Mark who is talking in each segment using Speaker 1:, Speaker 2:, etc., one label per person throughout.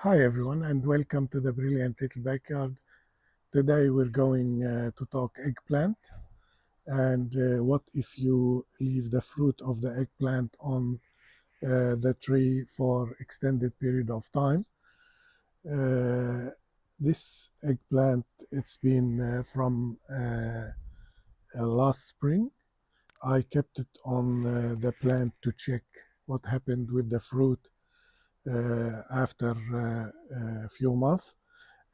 Speaker 1: Hi everyone and welcome to the Brilliant Little Backyard. Today we're going to talk eggplant and what if you leave the fruit of the eggplant on the tree for extended period of time. This eggplant, it's been from last spring. I kept it on the plant to check what happened with the fruit after a few months.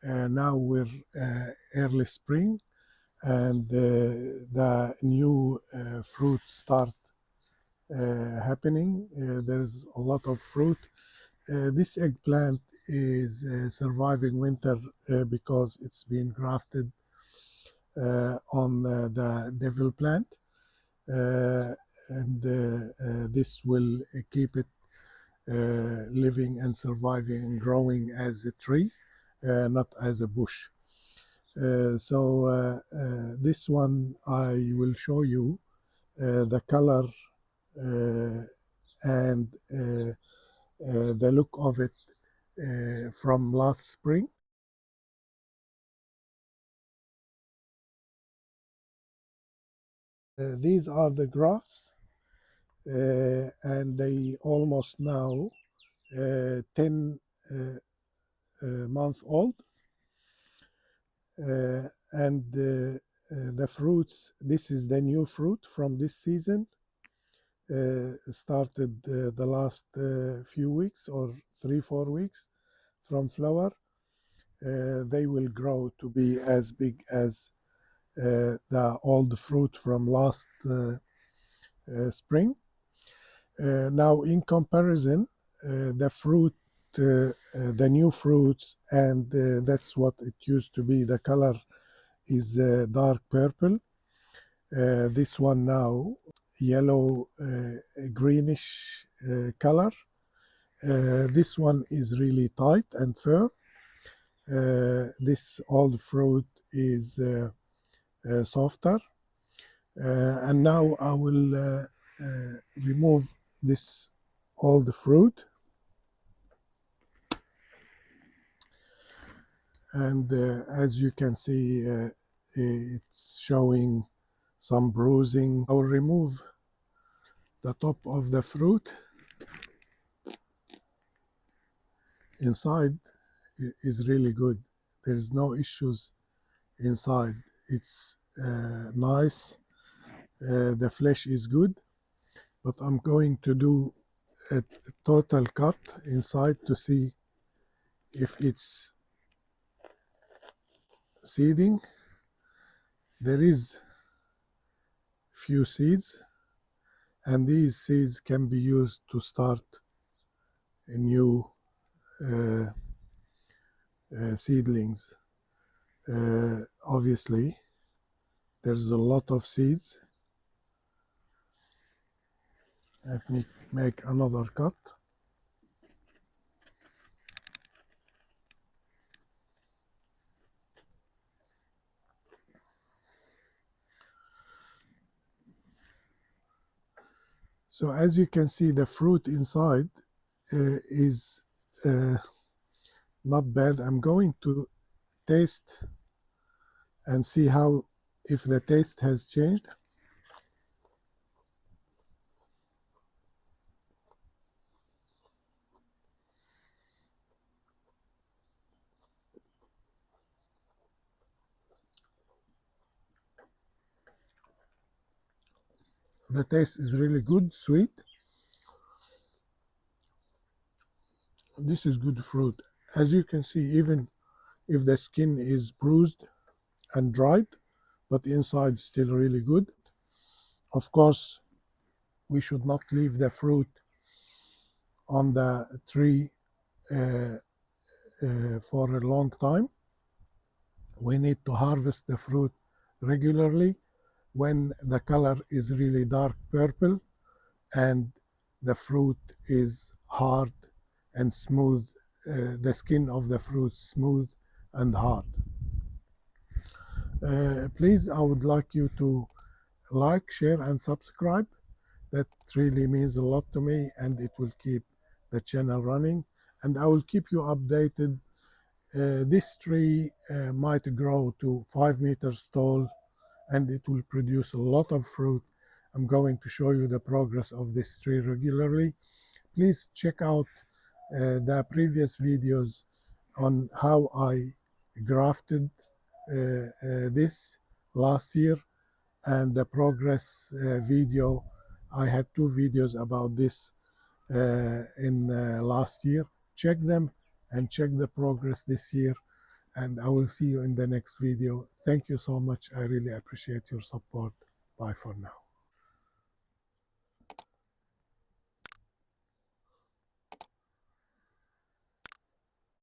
Speaker 1: Now we're early spring and the new fruit start happening. There's a lot of fruit. This eggplant is surviving winter because it's been grafted on the devil plant, and this will keep it living and surviving and growing as a tree, not as a bush. This one I will show you the color and the look of it from last spring. These are the grafts, and they almost now 10 month old, and the fruits, this is the new fruit from this season. Started the last few weeks or 3-4 weeks from flower. They will grow to be as big as the old fruit from last spring. Now in comparison, the fruit, the new fruits, and that's what it used to be, the color is dark purple. This one now yellow greenish color. This one is really tight and firm. This old fruit is softer. And now I will remove this old fruit, and as you can see, it's showing some bruising. I will remove the top of the fruit. Inside is really good. There's no issues inside. It's nice. The flesh is good, but I'm going to do a total cut inside to see if it's seeding. There is few seeds, and these seeds can be used to start a new seedlings. Obviously, there's a lot of seeds. Let me make another cut. So as you can see, the fruit inside is not bad. I'm going to taste and see how, if the taste has changed. The taste is really good, sweet. This is good fruit. As you can see, even if the skin is bruised and dried, but inside still really good. Of course, we should not leave the fruit on the tree for a long time. We need to harvest the fruit regularly when the color is really dark purple and the fruit is hard and smooth, the skin of the fruit smooth and hard. Please, I would like you to like, share, and subscribe. That really means a lot to me, and it will keep the channel running. and I will keep you updated. This tree might grow to 5 meters tall, and it will produce a lot of fruit. I'm going to show you the progress of this tree regularly. Please check out the previous videos on how I grafted this last year, and the progress video. I had 2 videos about this in last year. Check them and check the progress this year, and I will see you in the next video. Thank you so much. I really appreciate your support. Bye for now.